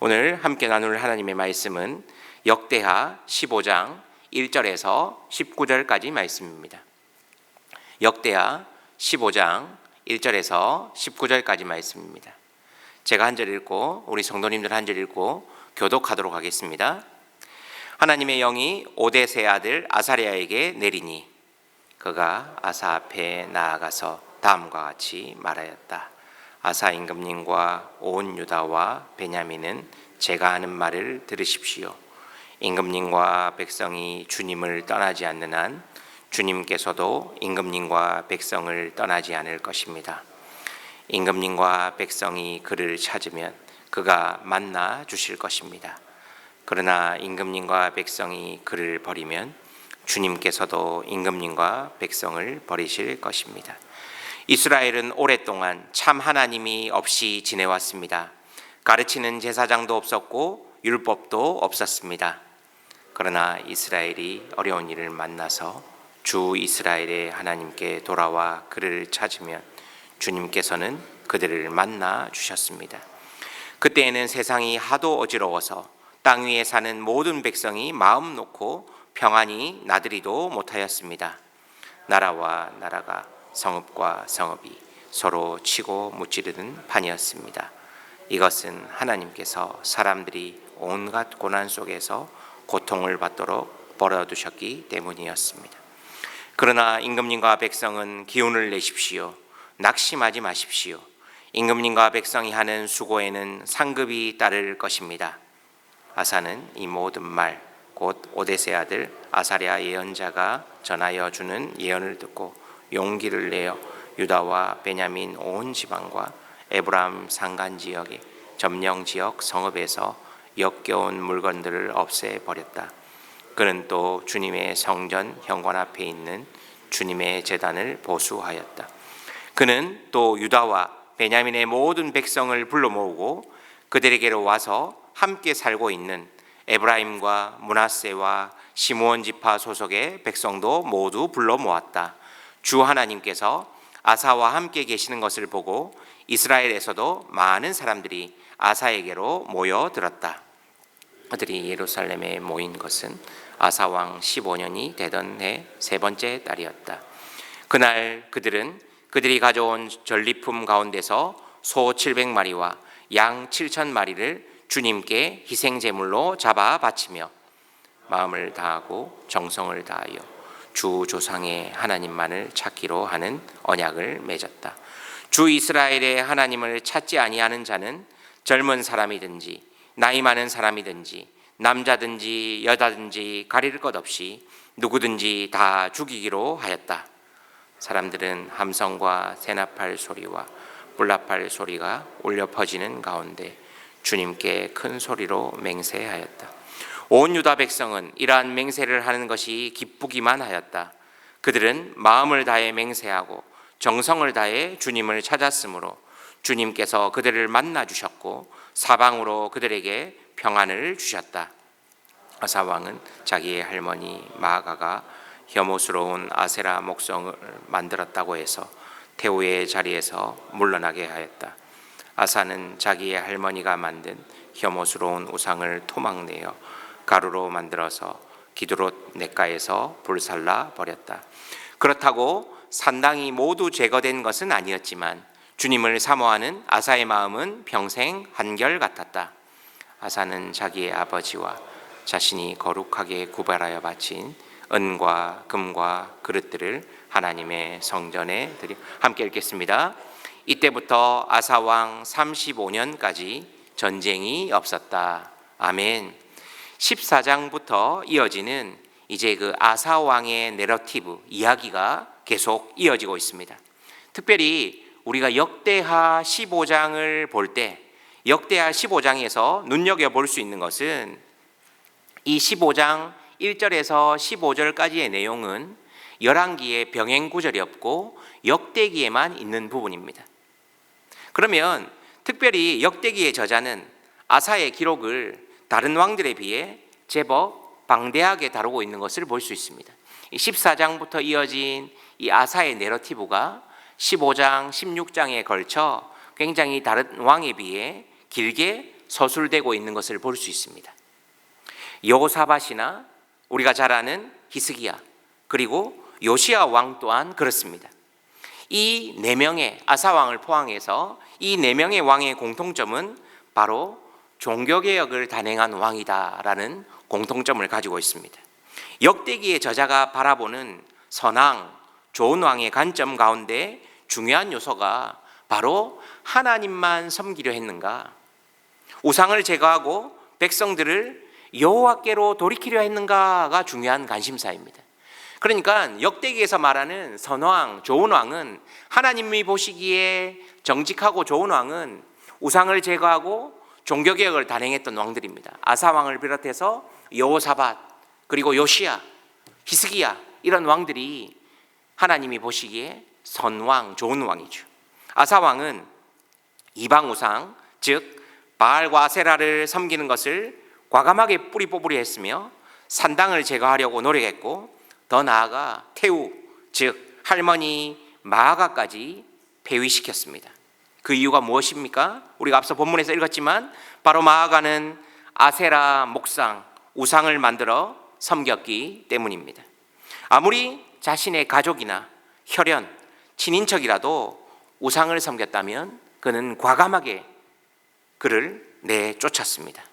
오늘 함께 나눌 하나님의 말씀은 역대하 15장 1절에서 19절까지 말씀입니다. 역대하 15장 1절에서 19절까지 말씀입니다. 제가 한 절 읽고 우리 성도님들 한 절 읽고 교독하도록 하겠습니다. 하나님의 영이 오뎃의 아들 아사랴에게 내리니 그가 아사 앞에 나아가서 다음과 같이 말하였다. 아사 임금님과 온 유다와 베냐민은 제가 하는 말을 들으십시오. 임금님과 백성이 주님을 떠나지 않는 한 주님께서도 임금님과 백성을 떠나지 않을 것입니다. 임금님과 백성이 그를 찾으면 그가 만나 주실 것입니다. 그러나 임금님과 백성이 그를 버리면 주님께서도 임금님과 백성을 버리실 것입니다. 이스라엘은 오랫동안 참 하나님이 없이 지내왔습니다. 가르치는 제사장도 없었고 율법도 없었습니다. 그러나 이스라엘이 어려운 일을 만나서 주 이스라엘의 하나님께 돌아와 그를 찾으면 주님께서는 그들을 만나 주셨습니다. 그때에는 세상이 하도 어지러워서 땅 위에 사는 모든 백성이 마음 놓고 평안히 나들이도 못하였습니다. 나라와 나라가 성읍과 성읍이 서로 치고 무찌르는 판이었습니다. 이것은 하나님께서 사람들이 온갖 고난 속에서 고통을 받도록 벌어두셨기 때문이었습니다. 그러나 임금님과 백성은 기운을 내십시오. 낙심하지 마십시오. 임금님과 백성이 하는 수고에는 상급이 따를 것입니다. 아사는 이 모든 말, 곧 오뎃의 아들 아사랴 예언자가 전하여 주는 예언을 듣고 용기를 내어 유다와 베냐민 온 지방과 에브라임 산간 지역의 점령 지역 성읍에서 역겨운 물건들을 없애버렸다. 그는 또 주님의 성전 현관 앞에 있는 주님의 제단을 보수하였다. 그는 또 유다와 베냐민의 모든 백성을 불러 모으고 그들에게로 와서 함께 살고 있는 에브라임과 므낫세와 시므온 지파 소속의 백성도 모두 불러 모았다. 주 하나님께서 아사와 함께 계시는 것을 보고 이스라엘에서도 많은 사람들이 아사에게로 모여들었다. 그들이 예루살렘에 모인 것은 아사 왕 15년이 되던 해 세 번째 달이었다. 그날 그들은 그들이 가져온 전리품 가운데서 소 700마리와 양 7,000마리를 주님께 희생제물로 잡아 바치며 마음을 다하고 정성을 다하여 주 조상의 하나님만을 찾기로 하는 언약을 맺었다. 주 이스라엘의 하나님을 찾지 아니하는 자는 젊은 사람이든지 나이 많은 사람이든지 남자든지 여자든지 가릴 것 없이 누구든지 다 죽이기로 하였다. 사람들은 함성과 세나팔 소리와 뿔나팔 소리가 울려 퍼지는 가운데 주님께 큰 소리로 맹세하였다. 온 유다 백성은 이러한 맹세를 하는 것이 기쁘기만 하였다. 그들은 마음을 다해 맹세하고 정성을 다해 주님을 찾았으므로 주님께서 그들을 만나 주셨고 사방으로 그들에게 평안을 주셨다. 아사 왕은 자기의 할머니 마아가가 혐오스러운 아세라 목성을 만들었다고 해서 태우의 자리에서 물러나게 하였다. 아사는 자기의 할머니가 만든 혐오스러운 우상을 토막내어 가루로 만들어서 기드롯 냇가에서 불살라 버렸다. 그렇다고 산당이 모두 제거된 것은 아니었지만 주님을 사모하는 아사의 마음은 평생 한결같았다. 아사는 자기의 아버지와 자신이 거룩하게 구별하여 바친 은과 금과 그릇들을 하나님의 성전에 드려 함께 읽겠습니다. 이때부터 아사 왕 35년까지 전쟁이 없었다. 아멘. 14장부터 이어지는 이제 그 아사 왕의 내러티브 이야기가 계속 이어지고 있습니다. 특별히 우리가 역대하 15장을 볼 때 역대하 15장에서 눈여겨볼 수 있는 것은 이 15장 1절에서 15절까지의 내용은 열왕기에 병행구절이 없고 역대기에만 있는 부분입니다. 그러면 특별히 역대기의 저자는 아사의 기록을 다른 왕들에 비해 제법 방대하게 다루고 있는 것을 볼 수 있습니다. 14장부터 이어진 이 아사의 내러티브가 15장, 16장에 걸쳐 굉장히 다른 왕에 비해 길게 서술되고 있는 것을 볼 수 있습니다. 여호사밧이나 우리가 잘 아는 히스기야, 그리고 요시야 왕 또한 그렇습니다. 이 네 명의 아사 왕을 포함해서 이 네 명의 왕의 공통점은 바로 종교개혁을 단행한 왕이다라는 공통점을 가지고 있습니다. 역대기의 저자가 바라보는 선왕, 좋은 왕의 관점 가운데 중요한 요소가 바로 하나님만 섬기려 했는가, 우상을 제거하고 백성들을 여호와께로 돌이키려 했는가가 중요한 관심사입니다. 그러니까 역대기에서 말하는 선왕, 좋은 왕은, 하나님이 보시기에 정직하고 좋은 왕은 우상을 제거하고 종교개혁을 단행했던 왕들입니다. 아사 왕을 비롯해서 여호사밧, 그리고 요시야, 히스기야, 이런 왕들이 하나님이 보시기에 선왕, 좋은 왕이죠. 아사 왕은 이방 우상, 즉 바알과 아세라를 섬기는 것을 과감하게 뿌리 뽑으려 했으며 산당을 제거하려고 노력했고, 더 나아가 태우, 즉 할머니 마아가까지 폐위시켰습니다. 그 이유가 무엇입니까? 우리가 앞서 본문에서 읽었지만 바로 마아가는 아세라 목상, 우상을 만들어 섬겼기 때문입니다. 아무리 자신의 가족이나 혈연, 친인척이라도 우상을 섬겼다면 그는 과감하게 그를 내쫓았습니다.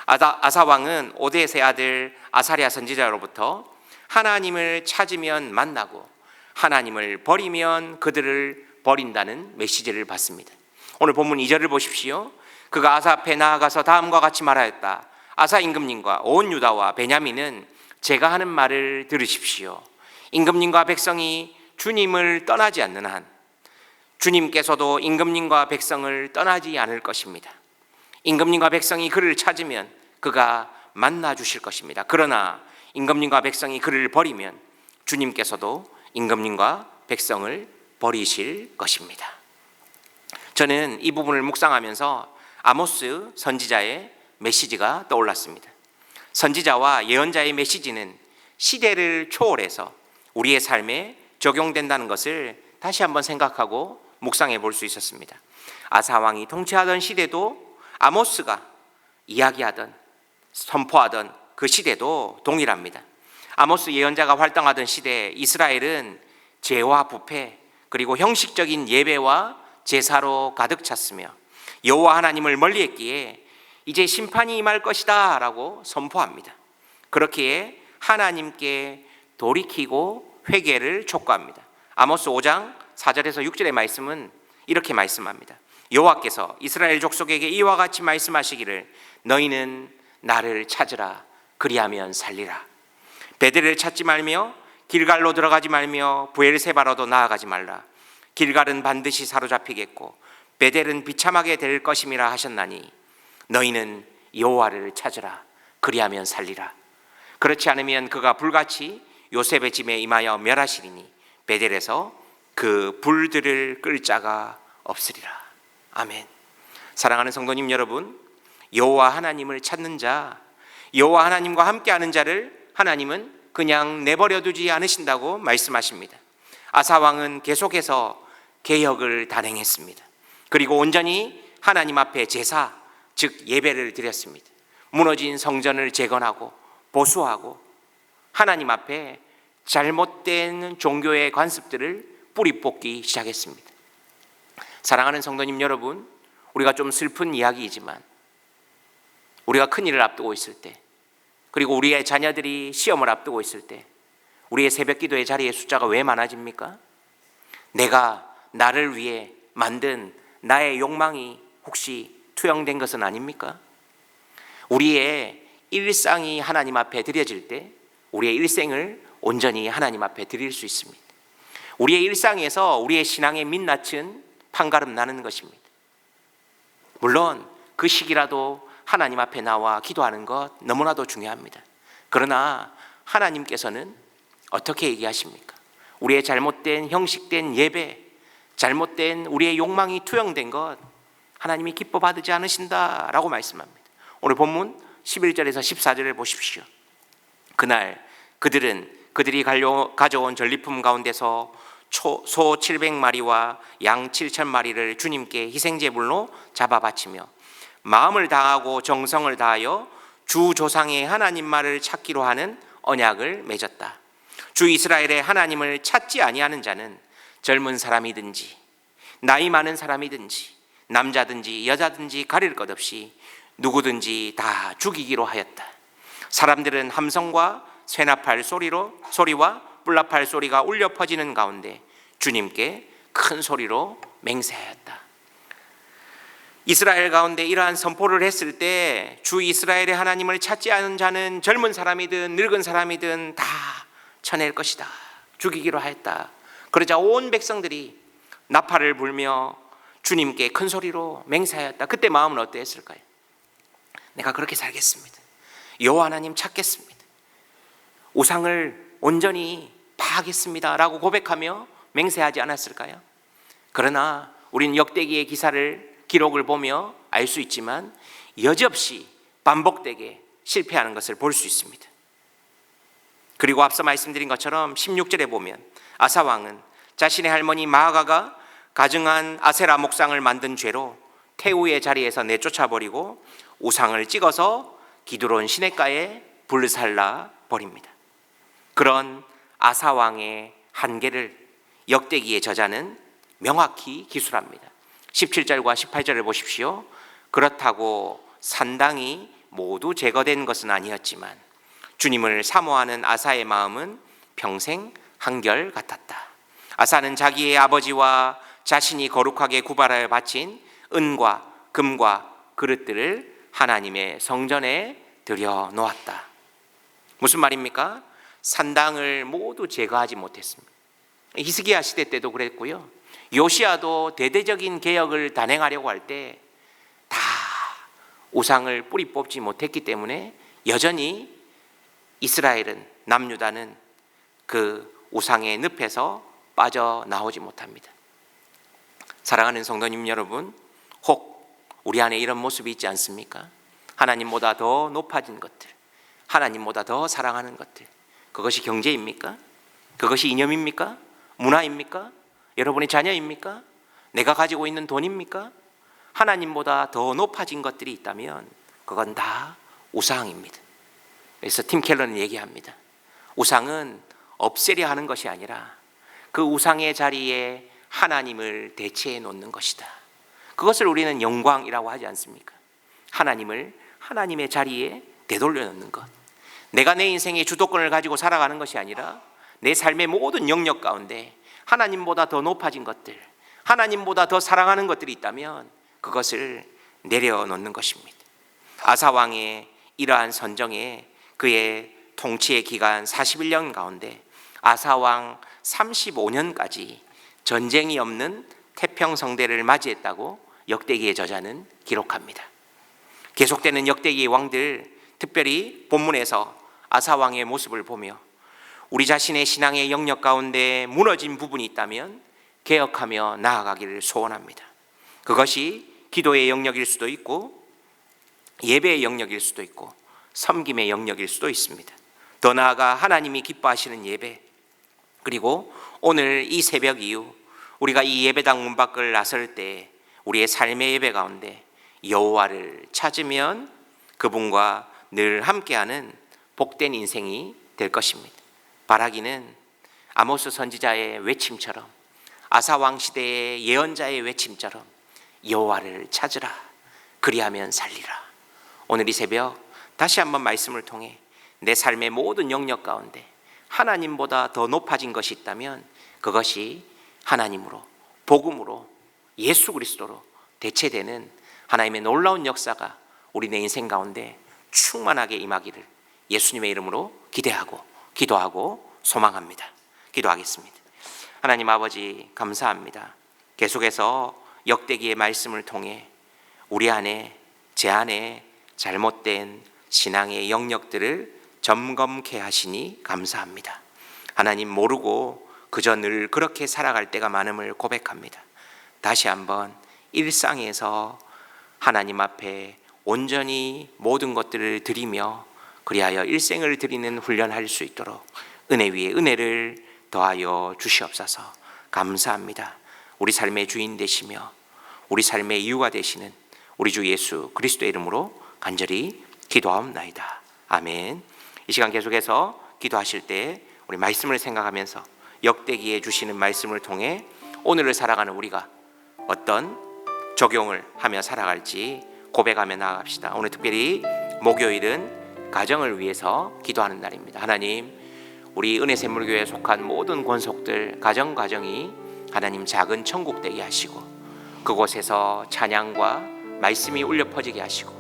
아사 왕은 오뎃의 아들 아사랴 선지자로부터 하나님을 찾으면 만나고 하나님을 버리면 그들을 버린다는 메시지를 받습니다. 오늘 본문 2절을 보십시오. 그가 아사 앞에 나아가서 다음과 같이 말하였다. 아사 임금님과 온 유다와 베냐민은 제가 하는 말을 들으십시오. 임금님과 백성이 주님을 떠나지 않는 한 주님께서도 임금님과 백성을 떠나지 않을 것입니다. 임금님과 백성이 그를 찾으면 그가 만나 주실 것입니다. 그러나 임금님과 백성이 그를 버리면 주님께서도 임금님과 백성을 버리실 것입니다. 저는 이 부분을 묵상하면서 아모스 선지자의 메시지가 떠올랐습니다. 선지자와 예언자의 메시지는 시대를 초월해서 우리의 삶에 적용된다는 것을 다시 한번 생각하고 묵상해 볼 수 있었습니다. 아사 왕이 통치하던 시대도 아모스가 이야기하던, 선포하던 그 시대도 동일합니다. 아모스 예언자가 활동하던 시대 이스라엘은 죄와 부패, 그리고 형식적인 예배와 제사로 가득 찼으며 여호와 하나님을 멀리했기에 이제 심판이 임할 것이다 라고 선포합니다. 그렇기에 하나님께 돌이키고 회개를 촉구합니다. 아모스 5장 4절에서 6절의 말씀은 이렇게 말씀합니다. 여호와께서 이스라엘 족속에게 이와 같이 말씀하시기를 너희는 나를 찾으라 그리하면 살리라. 베델을 찾지 말며 길갈로 들어가지 말며 브엘세바로도 나아가지 말라. 길갈은 반드시 사로잡히겠고 베델은 비참하게 될 것임이라 하셨나니 너희는 여호와를 찾으라 그리하면 살리라. 그렇지 않으면 그가 불같이 요셉의 집에 임하여 멸하시리니 베델에서 그 불들을 끌 자가 없으리라. 아멘. 사랑하는 성도님 여러분, 여호와 하나님을 찾는 자, 여호와 하나님과 함께하는 자를 하나님은 그냥 내버려 두지 않으신다고 말씀하십니다. 아사 왕은 계속해서 개혁을 단행했습니다. 그리고 온전히 하나님 앞에 제사, 즉 예배를 드렸습니다. 무너진 성전을 재건하고 보수하고 하나님 앞에 잘못된 종교의 관습들을 뿌리 뽑기 시작했습니다. 사랑하는 성도님 여러분, 우리가 좀 슬픈 이야기이지만 우리가 큰일을 앞두고 있을 때, 그리고 우리의 자녀들이 시험을 앞두고 있을 때 우리의 새벽기도의 자리의 숫자가 왜 많아집니까? 내가 나를 위해 만든 나의 욕망이 혹시 투영된 것은 아닙니까? 우리의 일상이 하나님 앞에 드려질 때 우리의 일생을 온전히 하나님 앞에 드릴 수 있습니다. 우리의 일상에서 우리의 신앙의 민낯은 판가름 나는 것입니다. 물론 그 시기라도 하나님 앞에 나와 기도하는 것 너무나도 중요합니다. 그러나 하나님께서는 어떻게 얘기하십니까? 우리의 잘못된 형식된 예배, 잘못된 우리의 욕망이 투영된 것 하나님이 기뻐 받지 않으신다라고 말씀합니다. 오늘 본문 11절에서 14절을 보십시오. 그날 그들이 가져온 전리품 가운데서 소 700마리와 양 7,000마리를 주님께 희생제물로 잡아 바치며 마음을 다하고 정성을 다하여 주 조상의 하나님 말을 찾기로 하는 언약을 맺었다. 주 이스라엘의 하나님을 찾지 아니하는 자는 젊은 사람이든지 나이 많은 사람이든지 남자든지 여자든지 가릴 것 없이 누구든지 다 죽이기로 하였다. 사람들은 함성과 쇠나팔 소리와 뿔나팔 소리가 울려 퍼지는 가운데 주님께 큰 소리로 맹세하였다. 이스라엘 가운데 이러한 선포를 했을 때 주 이스라엘의 하나님을 찾지 않은 자는 젊은 사람이든 늙은 사람이든 다 쳐낼 것이다. 죽이기로 하였다. 그러자 온 백성들이 나팔을 불며 주님께 큰 소리로 맹세하였다. 그때 마음은 어떠했을까요? 내가 그렇게 살겠습니다. 여호와 하나님 찾겠습니다. 우상을 온전히 파하겠습니다 라고 고백하며 맹세하지 않았을까요? 그러나 우리는 역대기의 기록을 보며 알 수 있지만 여지없이 반복되게 실패하는 것을 볼 수 있습니다. 그리고 앞서 말씀드린 것처럼 16절에 보면 아사 왕은 자신의 할머니 마아가가 가증한 아세라 목상을 만든 죄로 태우의 자리에서 내쫓아버리고 우상을 찍어서 기드론 시냇가에 불살라 버립니다. 그런 아사 왕의 한계를 역대기의 저자는 명확히 기술합니다. 17절과 18절을 보십시오. 그렇다고 산당이 모두 제거된 것은 아니었지만 주님을 사모하는 아사의 마음은 평생 한결 같았다. 아사는 자기의 아버지와 자신이 거룩하게 구발하여 바친 은과 금과 그릇들을 하나님의 성전에 들여 놓았다. 무슨 말입니까? 산당을 모두 제거하지 못했습니다. 히스기야 시대 때도 그랬고요. 요시야도 대대적인 개혁을 단행하려고 할 때 다 우상을 뿌리 뽑지 못했기 때문에 여전히 이스라엘은 남유다는 그 우상의 늪에서 빠져나오지 못합니다. 사랑하는 성도님 여러분, 혹 우리 안에 이런 모습이 있지 않습니까? 하나님보다 더 높아진 것들, 하나님보다 더 사랑하는 것들, 그것이 경제입니까? 그것이 이념입니까? 문화입니까? 여러분의 자녀입니까? 내가 가지고 있는 돈입니까? 하나님보다 더 높아진 것들이 있다면 그건 다 우상입니다. 그래서 팀 켈러는 얘기합니다. 우상은 없애려 하는 것이 아니라 그 우상의 자리에 하나님을 대체해 놓는 것이다. 그것을 우리는 영광이라고 하지 않습니까? 하나님을 하나님의 자리에 되돌려 놓는 것. 내가 내 인생의 주도권을 가지고 살아가는 것이 아니라 내 삶의 모든 영역 가운데 하나님보다 더 높아진 것들, 하나님보다 더 사랑하는 것들이 있다면 그것을 내려놓는 것입니다. 아사 왕의 이러한 선정에 그의 통치의 기간 41년 가운데 아사 왕 35년까지 전쟁이 없는 태평성대를 맞이했다고 역대기의 저자는 기록합니다. 계속되는 역대기의 왕들, 특별히 본문에서 아사 왕의 모습을 보며 우리 자신의 신앙의 영역 가운데 무너진 부분이 있다면 개혁하며 나아가기를 소원합니다. 그것이 기도의 영역일 수도 있고 예배의 영역일 수도 있고 섬김의 영역일 수도 있습니다. 더 나아가 하나님이 기뻐하시는 예배, 그리고 오늘 이 새벽 이후 우리가 이 예배당 문 밖을 나설 때 우리의 삶의 예배 가운데 여호와를 찾으면 그분과 늘 함께하는 복된 인생이 될 것입니다. 바라기는 아모스 선지자의 외침처럼, 아사 왕 시대의 예언자의 외침처럼 여호와를 찾으라, 그리하면 살리라. 오늘 이 새벽 다시 한번 말씀을 통해 내 삶의 모든 영역 가운데 하나님보다 더 높아진 것이 있다면 그것이 하나님으로, 복음으로, 예수 그리스도로 대체되는 하나님의 놀라운 역사가 우리 내 인생 가운데 충만하게 임하기를 예수님의 이름으로 기대하고 기도하고 소망합니다. 기도하겠습니다. 하나님 아버지, 감사합니다. 계속해서 역대기의 말씀을 통해 우리 안에, 제 안에 잘못된 신앙의 영역들을 점검케 하시니 감사합니다. 하나님, 모르고 그저 늘 그렇게 살아갈 때가 많음을 고백합니다. 다시 한번 일상에서 하나님 앞에 온전히 모든 것들을 드리며 그리하여 일생을 드리는 훈련할 수 있도록 은혜 위에 은혜를 더하여 주시옵소서. 감사합니다. 우리 삶의 주인 되시며 우리 삶의 이유가 되시는 우리 주 예수 그리스도의 이름으로 간절히 기도하옵나이다. 아멘. 이 시간 계속해서 기도하실 때 우리 말씀을 생각하면서 역대기에 주시는 말씀을 통해 오늘을 살아가는 우리가 어떤 적용을 하며 살아갈지 고백하며 나아갑시다. 오늘 특별히 목요일은 가정을 위해서 기도하는 날입니다. 하나님, 우리 은혜샘물교회에 속한 모든 권속들 가정이 하나님 작은 천국 되게 하시고 그곳에서 찬양과 말씀이 울려 퍼지게 하시고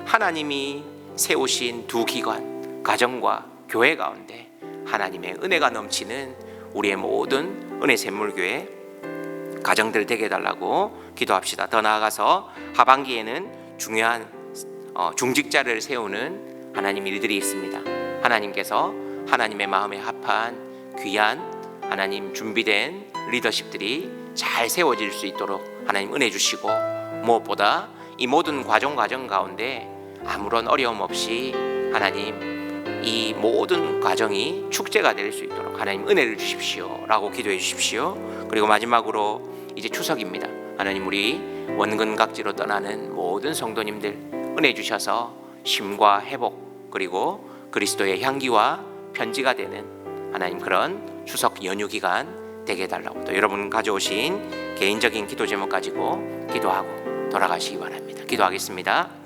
하나님이 세우신 두 기관 가정과 교회 가운데 하나님의 은혜가 넘치는 우리의 모든 은혜샘물교회 가정들 되게 해달라고 기도합시다. 더 나아가서 하반기에는 중요한 중직자를 세우는 하나님 일들이 있습니다. 하나님께서 하나님의 마음에 합한 귀한 하나님 준비된 리더십들이 잘 세워질 수 있도록 하나님 은혜 주시고 무엇보다 이 모든 과정 가운데 아무런 어려움 없이 하나님 이 모든 과정이 축제가 될 수 있도록 하나님 은혜를 주십시오 라고 기도해 주십시오. 그리고 마지막으로 이제 추석입니다. 하나님, 우리 원근각지로 떠나는 모든 성도님들 은혜 주셔서 쉼과 회복 그리고 그리스도의 향기와 편지가 되는 하나님 그런 추석 연휴 기간 되게 해달라고 또 여러분 가져오신 개인적인 기도 제목 가지고 기도하고 돌아가시기 바랍니다. 기도하겠습니다.